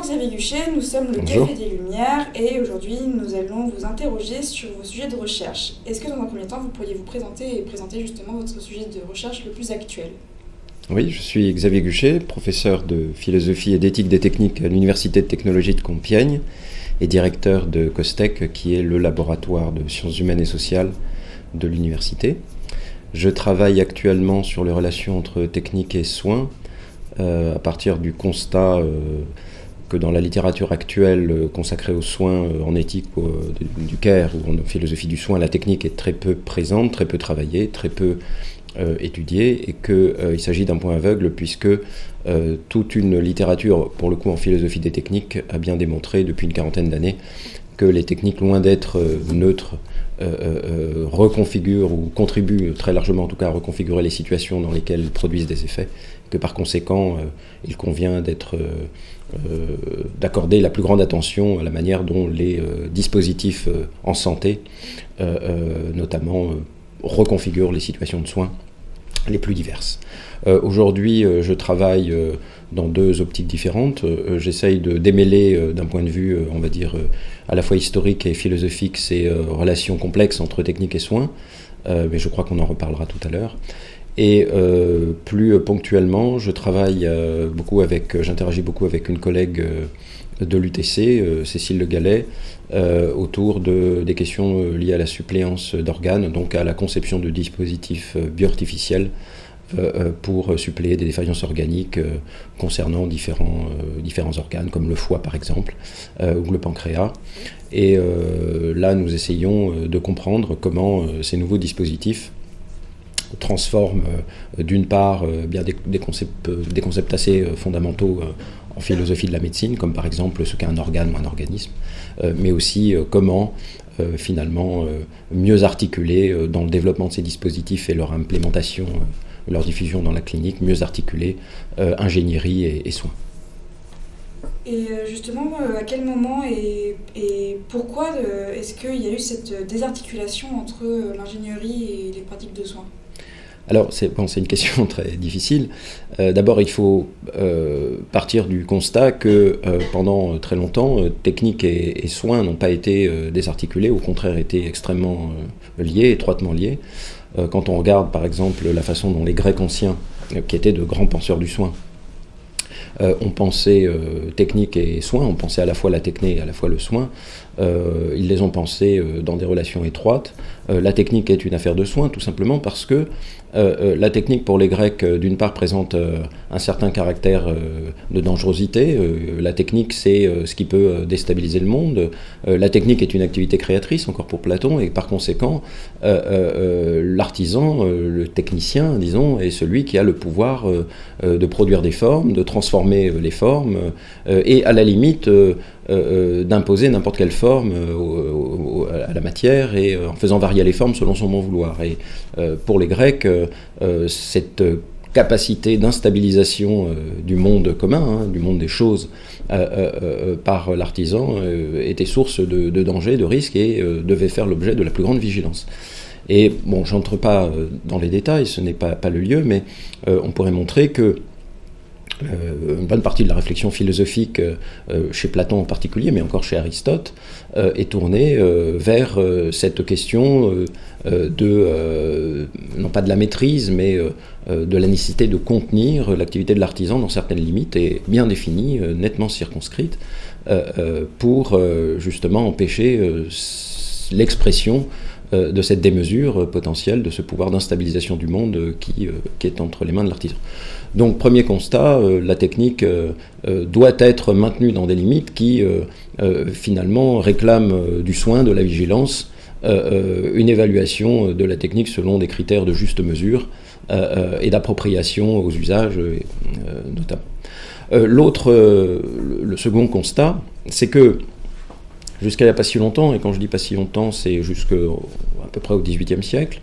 Xavier Guchet, nous sommes le Bonjour. Café des Lumières et aujourd'hui nous allons vous interroger sur vos sujets de recherche. Est-ce que dans un premier temps vous pourriez vous présenter et présenter justement votre sujet de recherche le plus actuel ? Oui, je suis Xavier Guchet, professeur de philosophie et d'éthique des techniques à l'Université de technologie de Compiègne et directeur de COSTEC, qui est le laboratoire de sciences humaines et sociales de l'université. Je travaille actuellement sur les relations entre technique et soins à partir du constat que dans la littérature actuelle consacrée aux soins en éthique du care ou en philosophie du soin, la technique est très peu présente, très peu travaillée, très peu étudiée, et qu'il s'agit d'un point aveugle puisque toute une littérature, pour le coup en philosophie des techniques, a bien démontré depuis une quarantaine d'années que les techniques, loin d'être neutres, reconfigurent ou contribuent très largement en tout cas à reconfigurer les situations dans lesquelles elles produisent des effets, que par conséquent il convient d'accorder la plus grande attention à la manière dont les dispositifs en santé notamment reconfigurent les situations de soins les plus diverses. Aujourd'hui, je travaille dans deux optiques différentes. J'essaye de démêler d'un point de vue, on va dire, à la fois historique et philosophique, ces relations complexes entre technique et soins, mais je crois qu'on en reparlera tout à l'heure. Et plus ponctuellement, j'interagis beaucoup avec une collègue de l'UTC, Cécile Le Gallet, autour des questions liées à la suppléance d'organes, donc à la conception de dispositifs bioartificiels pour suppléer des défaillances organiques concernant différents organes, comme le foie par exemple, ou le pancréas. Et là, nous essayons de comprendre comment ces nouveaux dispositifs transforment d'une part bien des concepts assez fondamentaux en philosophie de la médecine, comme par exemple ce qu'est un organe ou un organisme, mais aussi comment finalement mieux articuler dans le développement de ces dispositifs et leur implémentation, leur diffusion dans la clinique, mieux articuler ingénierie et soins. Et justement, à quel moment et pourquoi est-ce qu'il y a eu cette désarticulation entre l'ingénierie et les pratiques de soins ? Alors, c'est une question très difficile. D'abord, il faut partir du constat que pendant très longtemps, technique et soins n'ont pas été désarticulés, au contraire étaient extrêmement liés, étroitement liés. Quand on regarde, par exemple, la façon dont les Grecs anciens, qui étaient de grands penseurs du soin, on pensait technique et soins, on pensait à la fois la techné et à la fois le soin. Ils les ont pensés dans des relations étroites. La technique est une affaire de soins, tout simplement parce que la technique pour les Grecs, d'une part, présente un certain caractère de dangerosité. La technique, c'est ce qui peut déstabiliser le monde. La technique est une activité créatrice, encore pour Platon, et par conséquent, l'artisan, le technicien, disons, est celui qui a le pouvoir de produire des formes, de transformer les formes, et à la limite d'imposer n'importe quelle forme à la matière, et en faisant varier les formes selon son bon vouloir. Et pour les Grecs, cette capacité d'instabilisation du monde commun, du monde des choses, par l'artisan, était source de danger, de risque, et devait faire l'objet de la plus grande vigilance. Et bon, j'entre pas dans les détails, ce n'est pas le lieu, mais on pourrait montrer que une bonne partie de la réflexion philosophique, chez Platon en particulier, mais encore chez Aristote, est tournée vers cette question non pas de la maîtrise, mais de la nécessité de contenir l'activité de l'artisan dans certaines limites et bien définies, nettement circonscrites, pour justement empêcher l'expression de cette démesure potentielle, de ce pouvoir d'instabilisation du monde qui est entre les mains de l'artisan. Donc, premier constat, la technique doit être maintenue dans des limites qui, finalement, réclament du soin, de la vigilance, une évaluation de la technique selon des critères de juste mesure et d'appropriation aux usages, notamment. Le second constat, c'est que jusqu'à il n'y a pas si longtemps, et quand je dis pas si longtemps, c'est jusqu'à peu près au XVIIIe siècle,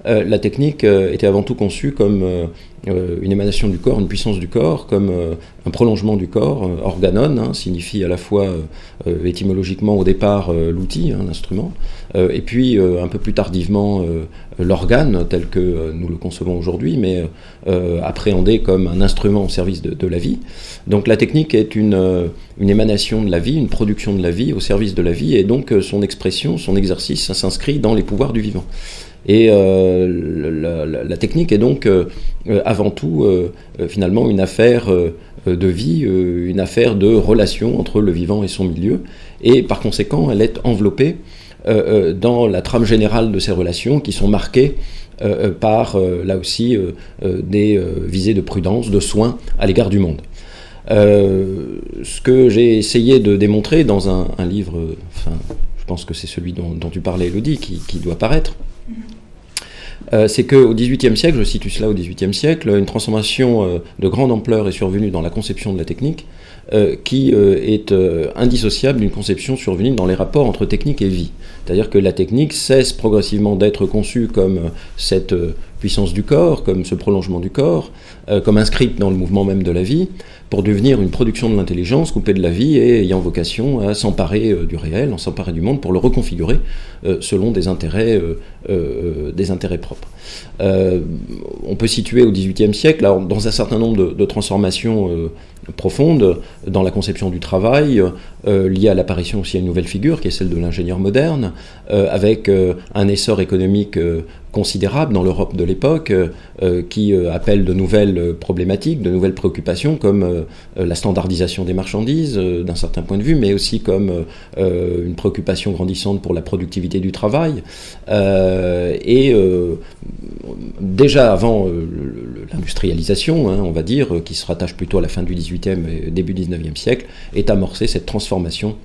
la technique était avant tout conçue comme une émanation du corps, une puissance du corps, comme un prolongement du corps. Organon signifie à la fois étymologiquement au départ l'outil, l'instrument, et puis un peu plus tardivement l'organe tel que nous le concevons aujourd'hui, mais appréhendé comme un instrument au service de la vie. Donc la technique est une émanation de la vie, une production de la vie au service de la vie, et donc son expression, son exercice, ça s'inscrit dans les pouvoirs du vivant. Et la technique est donc avant tout finalement une affaire de vie, une affaire de relation entre le vivant et son milieu, et par conséquent elle est enveloppée dans la trame générale de ces relations qui sont marquées par là aussi des visées de prudence, de soin à l'égard du monde. Ce que j'ai essayé de démontrer dans un livre, je pense que c'est celui dont tu parlais, Elodie, qui doit paraître, c'est qu'au XVIIIe siècle, je situe cela au XVIIIe siècle, une transformation de grande ampleur est survenue dans la conception de la technique, qui est indissociable d'une conception survenue dans les rapports entre technique et vie. C'est-à-dire que la technique cesse progressivement d'être conçue comme cette puissance du corps, comme ce prolongement du corps, comme inscrite dans le mouvement même de la vie, pour devenir une production de l'intelligence coupée de la vie et ayant vocation à s'emparer du réel, à s'emparer du monde pour le reconfigurer selon des intérêts propres. On peut situer au XVIIIe siècle, alors, dans un certain nombre de transformations profondes dans la conception du travail, liée à l'apparition aussi à une nouvelle figure qui est celle de l'ingénieur moderne, avec un essor économique considérable dans l'Europe de l'époque, qui appelle de nouvelles problématiques, de nouvelles préoccupations, comme la standardisation des marchandises d'un certain point de vue, mais aussi comme une préoccupation grandissante pour la productivité du travail. Déjà avant l'industrialisation, on va dire, qui se rattache plutôt à la fin du XVIIIe et début du XIXe siècle, est amorcée cette transformation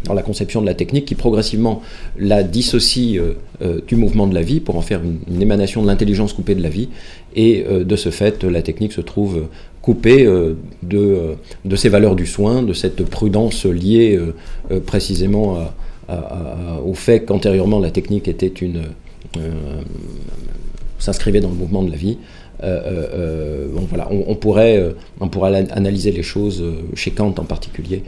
dans la conception de la technique qui progressivement la dissocie du mouvement de la vie pour en faire une émanation de l'intelligence coupée de la vie, et de ce fait la technique se trouve coupée de ses valeurs du soin, de cette prudence liée précisément au fait qu'antérieurement la technique était s'inscrivait dans le mouvement de la vie. Voilà, on pourrait analyser les choses chez Kant en particulier,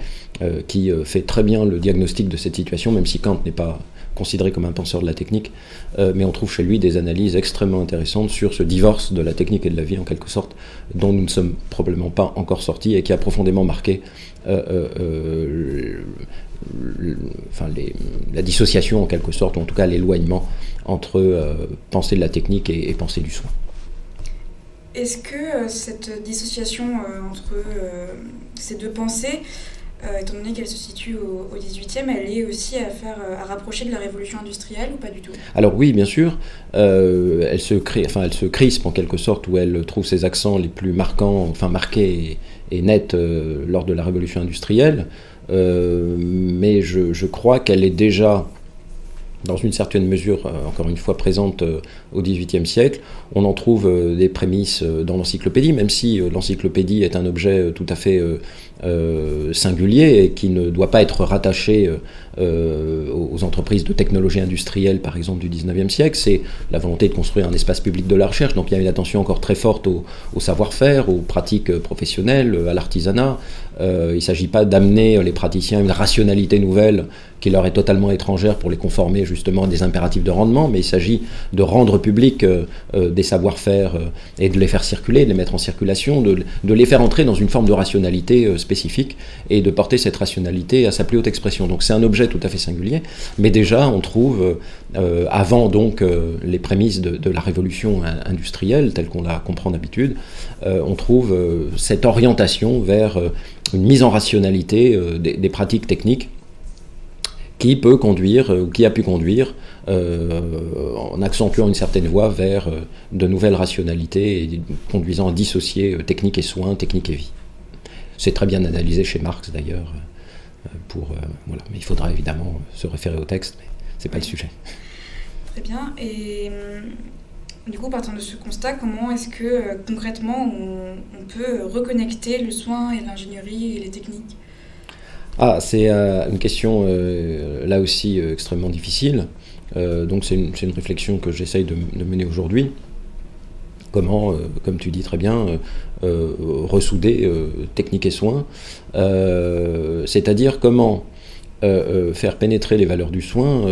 qui fait très bien le diagnostic de cette situation, même si Kant n'est pas considéré comme un penseur de la technique, mais on trouve chez lui des analyses extrêmement intéressantes sur ce divorce de la technique et de la vie en quelque sorte, dont nous ne sommes probablement pas encore sortis et qui a profondément marqué la dissociation en quelque sorte, ou en tout cas l'éloignement entre pensée de la technique et pensée du soin. Est-ce que cette dissociation entre ces deux pensées, étant donné qu'elle se situe au XVIIIe, elle est aussi à rapprocher de la révolution industrielle ou pas du tout ? Alors oui, bien sûr, elle se crispe en quelque sorte, où elle trouve ses accents les plus marqués et nets lors de la révolution industrielle, mais je crois qu'elle est déjà, dans une certaine mesure, encore une fois présente au XVIIIe siècle. On en trouve des prémices dans l'encyclopédie, même si l'encyclopédie est un objet tout à fait singulier et qui ne doit pas être rattaché aux entreprises de technologie industrielle, par exemple, du XIXe siècle. C'est la volonté de construire un espace public de la recherche, donc il y a une attention encore très forte au savoir-faire, aux pratiques professionnelles, à l'artisanat. Il ne s'agit pas d'amener les praticiens à une rationalité nouvelle qui leur est totalement étrangère pour les conformer justement à des impératifs de rendement, mais il s'agit de rendre public des savoir-faire et de les faire circuler, de les mettre en circulation, de les faire entrer dans une forme de rationalité spécifique et de porter cette rationalité à sa plus haute expression. Donc c'est un objet tout à fait singulier, mais déjà on trouve, avant donc les prémices de la révolution industrielle telle qu'on la comprend d'habitude, on trouve cette orientation vers une mise en rationalité des pratiques techniques qui peut conduire, ou qui a pu conduire, en accentuant une certaine voie vers de nouvelles rationalités et conduisant à dissocier technique et soins, technique et vie. C'est très bien analysé chez Marx d'ailleurs, voilà. Mais il faudra évidemment se référer au texte, mais c'est pas le sujet. Très bien, et du coup, partant de ce constat, comment est-ce que concrètement on peut reconnecter le soin et l'ingénierie et les techniques ? C'est une question là aussi extrêmement difficile. Donc c'est une réflexion que j'essaye de mener aujourd'hui. Comment, comme tu dis très bien, ressouder technique et soins, c'est-à-dire comment faire pénétrer les valeurs du soin,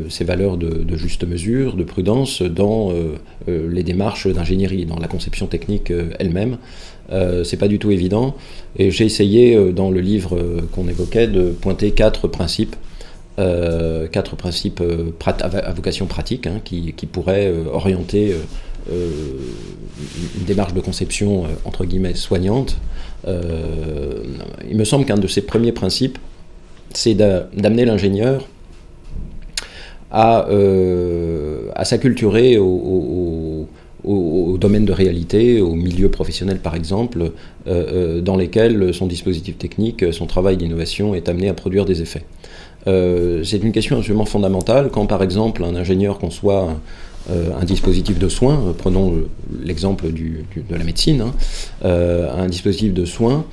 ces valeurs de juste mesure, de prudence, dans les démarches d'ingénierie, dans la conception technique elle-même. C'est pas du tout évident, et j'ai essayé dans le livre qu'on évoquait de pointer quatre principes à vocation pratique, hein, qui pourraient orienter une démarche de conception entre guillemets soignante. Il me semble qu'un de ces premiers principes, c'est d'amener l'ingénieur à s'acculturer au domaine de réalité, au milieu professionnel par exemple, dans lesquels son dispositif technique, son travail d'innovation est amené à produire des effets. C'est une question absolument fondamentale quand par exemple un ingénieur conçoit un dispositif de soins, prenons l'exemple de la médecine, hein, un dispositif de soins,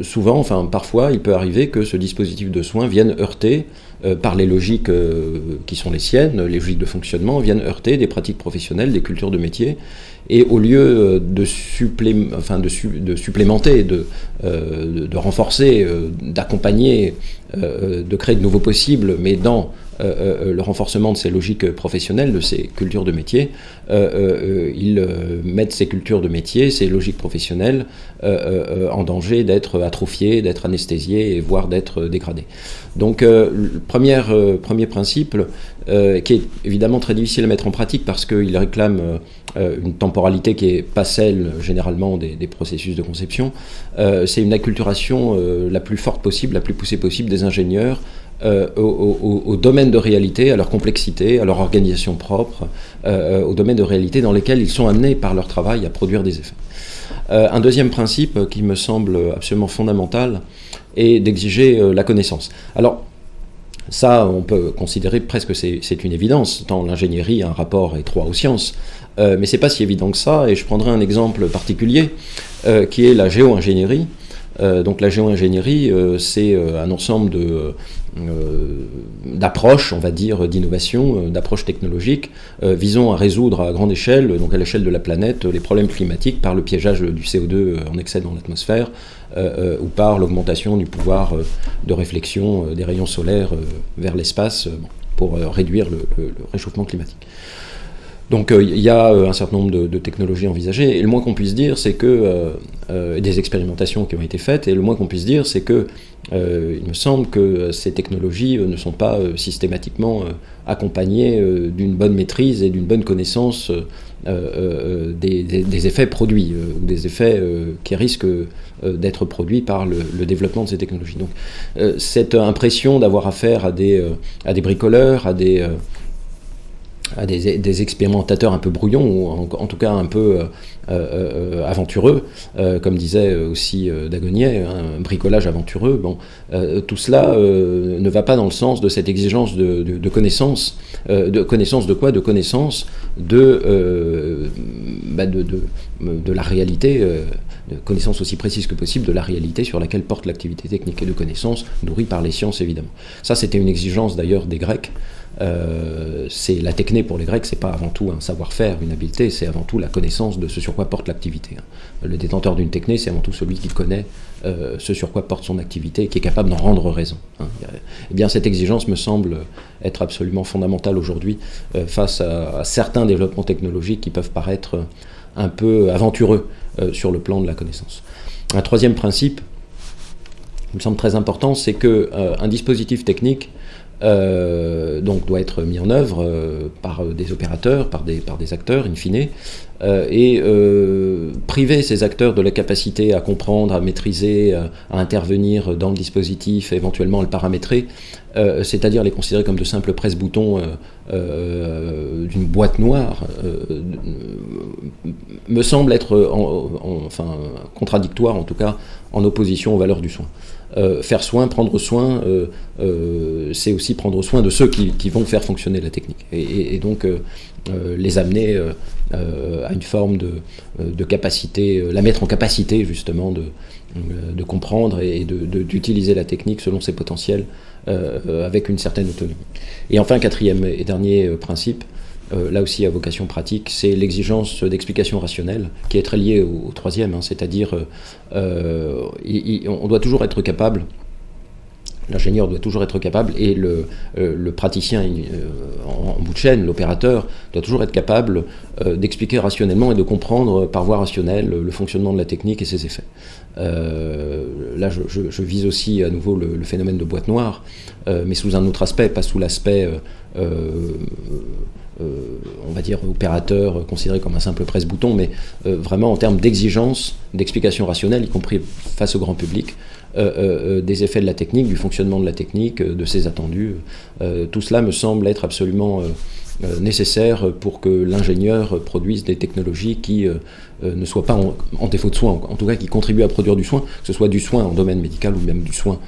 souvent, enfin parfois, il peut arriver que ce dispositif de soins vienne heurter, par les logiques qui sont les siennes, les logiques de fonctionnement, viennent heurter des pratiques professionnelles, des cultures de métier, et au lieu de supplémenter, de renforcer, d'accompagner, de créer de nouveaux possibles, mais dans le renforcement de ces logiques professionnelles, de ces cultures de métier, ils mettent ces cultures de métier, ces logiques professionnelles en danger d'être atrophiées, d'être anesthésiées, voire d'être dégradées. Donc le premier principe, qui est évidemment très difficile à mettre en pratique parce qu'il réclame une temporalité qui n'est pas celle généralement des processus de conception, c'est une acculturation la plus forte possible, la plus poussée possible des ingénieurs au domaine de réalité, à leur complexité, à leur organisation propre, au domaine de réalité dans lesquels ils sont amenés par leur travail à produire des effets. Un deuxième principe qui me semble absolument fondamental est d'exiger la connaissance. Alors, ça, on peut considérer presque que c'est une évidence, tant l'ingénierie a un rapport étroit aux sciences, mais c'est pas si évident que ça, et je prendrai un exemple particulier, qui est la géo-ingénierie. Donc la géo-ingénierie, c'est un ensemble d'approches, on va dire, d'innovation, d'approches technologiques, visant à résoudre à grande échelle, donc à l'échelle de la planète, les problèmes climatiques par le piégeage du CO2 en excès dans l'atmosphère, ou par l'augmentation du pouvoir de réflexion des rayons solaires vers l'espace pour réduire le réchauffement climatique. Donc il y a un certain nombre de technologies envisagées, et le moins qu'on puisse dire, c'est que des expérimentations qui ont été faites, et le moins qu'on puisse dire, c'est que il me semble que ces technologies ne sont pas systématiquement accompagnées d'une bonne maîtrise et d'une bonne connaissance des effets produits, ou des effets qui risquent d'être produits par le développement de ces technologies. Donc cette impression d'avoir affaire à des bricoleurs, à des expérimentateurs un peu brouillons, ou en tout cas un peu aventureux, comme disait aussi Dagueniet, un bricolage aventureux. Bon, tout cela ne va pas dans le sens de cette exigence de connaissance. De connaissance de quoi ? De connaissance de la réalité, de connaissance aussi précise que possible de la réalité sur laquelle porte l'activité technique, et de connaissance nourrie par les sciences, évidemment. Ça, c'était une exigence d'ailleurs des Grecs. C'est la techné pour les Grecs, c'est pas avant tout un savoir-faire, une habileté, c'est avant tout la connaissance de ce sur quoi porte l'activité. Le détenteur d'une techné, c'est avant tout celui qui connaît ce sur quoi porte son activité et qui est capable d'en rendre raison. Eh bien, cette exigence me semble être absolument fondamentale aujourd'hui face à certains développements technologiques qui peuvent paraître un peu aventureux sur le plan de la connaissance. Un troisième principe qui me semble très important, c'est qu'un dispositif technique donc doit être mis en œuvre par des opérateurs, par des acteurs, in fine, et priver ces acteurs de la capacité à comprendre, à maîtriser, à intervenir dans le dispositif, éventuellement à le paramétrer, c'est-à-dire les considérer comme de simples presse-boutons d'une boîte noire, me semble être enfin contradictoire, en tout cas en opposition aux valeurs du soin. Faire soin, prendre soin, c'est aussi prendre soin de ceux qui vont faire fonctionner la technique. Et donc, les amener à une forme de capacité, la mettre en capacité justement de comprendre et d'utiliser la technique selon ses potentiels avec une certaine autonomie. Et enfin, quatrième et dernier principe, là aussi à vocation pratique, c'est l'exigence d'explication rationnelle qui est très liée au troisième, c'est-à-dire on doit toujours être capable. L'ingénieur doit toujours être capable, et le praticien en bout de chaîne, l'opérateur, doit toujours être capable d'expliquer rationnellement et de comprendre par voie rationnelle le fonctionnement de la technique et ses effets. Là, je vise aussi à nouveau le phénomène de boîte noire, mais sous un autre aspect, pas sous l'aspect, on va dire, opérateur considéré comme un simple presse-bouton, mais vraiment en termes d'exigence, d'explication rationnelle, y compris face au grand public, des effets de la technique, du fonctionnement de la technique, de ses attendus. Tout cela me semble être absolument nécessaire pour que l'ingénieur produise des technologies qui ne soient pas en défaut de soin, en tout cas qui contribuent à produire du soin, que ce soit du soin en domaine médical ou même du soin,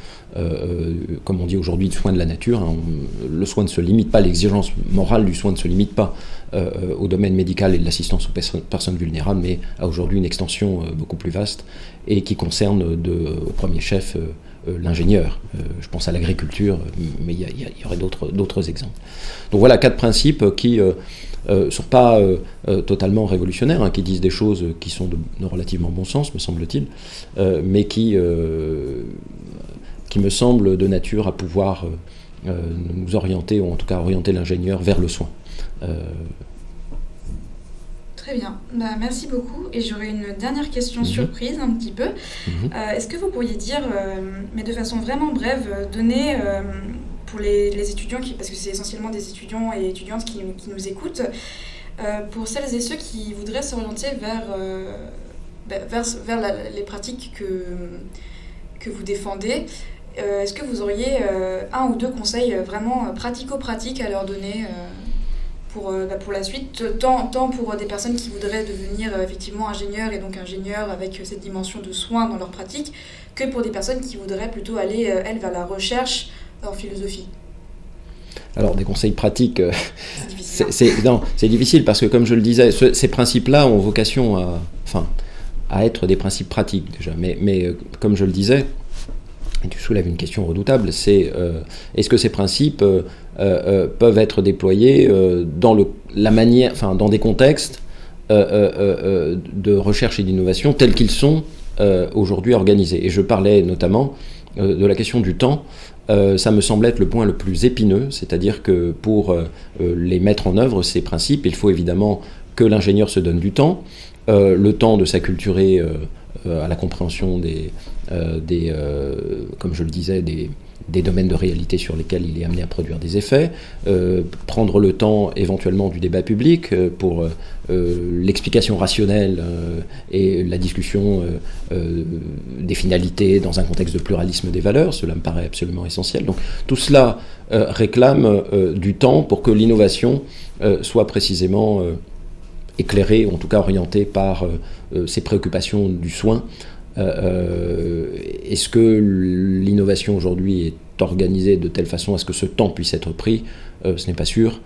comme on dit aujourd'hui, du soin de la nature. Le soin ne se limite pas, l'exigence morale du soin ne se limite pas au domaine médical et de l'assistance aux personnes vulnérables, mais a aujourd'hui une extension beaucoup plus vaste et qui concerne au premier chef l'ingénieur. Je pense à l'agriculture, mais il y aurait d'autres exemples. Donc voilà 4 principes qui ne sont pas totalement révolutionnaires, qui disent des choses qui sont de relativement bon sens, me semble-t-il, mais qui me semblent de nature à pouvoir nous orienter, ou en tout cas orienter l'ingénieur vers le soin. Très bien, merci beaucoup. Et j'aurais une dernière question surprise un petit peu. Est-ce que vous pourriez dire, mais de façon vraiment brève, donner pour les étudiants, parce que c'est essentiellement des étudiants et étudiantes qui nous écoutent, pour celles et ceux qui voudraient s'orienter vers les pratiques que vous défendez, est-ce que vous auriez un ou deux conseils vraiment pratico-pratiques à leur donner pour la suite, tant pour des personnes qui voudraient devenir effectivement ingénieurs et donc ingénieurs avec cette dimension de soins dans leur pratique, que pour des personnes qui voudraient plutôt aller, elles, vers la recherche en philosophie? Alors, des conseils pratiques, c'est difficile parce que, comme je le disais, ces principes-là ont vocation à être des principes pratiques déjà. Mais comme je le disais, et tu soulèves une question redoutable, c'est est-ce que ces principes peuvent être déployés dans des contextes de recherche et d'innovation tels qu'ils sont aujourd'hui organisés. Et je parlais notamment de la question du temps. Ça me semble être le point le plus épineux, c'est-à-dire que pour les mettre en œuvre, ces principes, il faut évidemment que l'ingénieur se donne du temps, le temps de s'acculturer à la compréhension comme je le disais, des domaines de réalité sur lesquels il est amené à produire des effets, prendre le temps éventuellement du débat public pour l'explication rationnelle et la discussion des finalités dans un contexte de pluralisme des valeurs. Cela me paraît absolument essentiel. Donc tout cela réclame du temps pour que l'innovation soit précisément éclairée, ou en tout cas orientée par ces préoccupations du soin. Est-ce que l'innovation aujourd'hui est organisée de telle façon à ce que ce temps puisse être pris? Ce n'est pas sûr.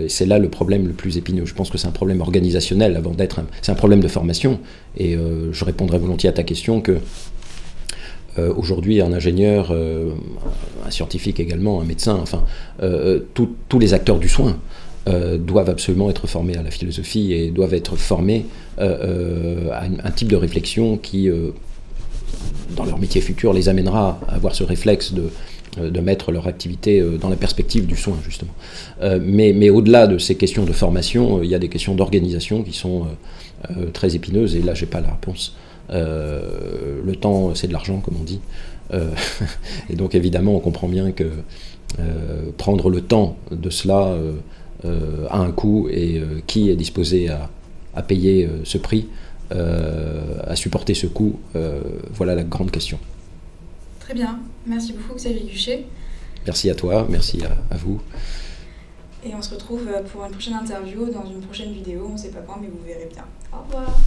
C'est là le problème le plus épineux. Je pense que c'est un problème organisationnel avant d'être c'est un problème de formation. Et je répondrai volontiers à ta question que aujourd'hui un ingénieur, un scientifique également, un médecin, tous les acteurs du soin doivent absolument être formés à la philosophie et doivent être formés à un type de réflexion qui, dans leur métier futur, les amènera à avoir ce réflexe de mettre leur activité dans la perspective du soin, justement. Mais au-delà de ces questions de formation, il y a des questions d'organisation qui sont très épineuses, et là, je n'ai pas la réponse. Le temps, c'est de l'argent, comme on dit. Et donc, évidemment, on comprend bien que prendre le temps de cela a un coût, et qui est disposé à payer ce prix, à supporter ce coût, voilà la grande question. Très bien, merci beaucoup Xavier Guchet. Merci à toi, merci à vous. Et on se retrouve pour une prochaine interview, dans une prochaine vidéo, on ne sait pas quand, mais vous verrez bien. Au revoir.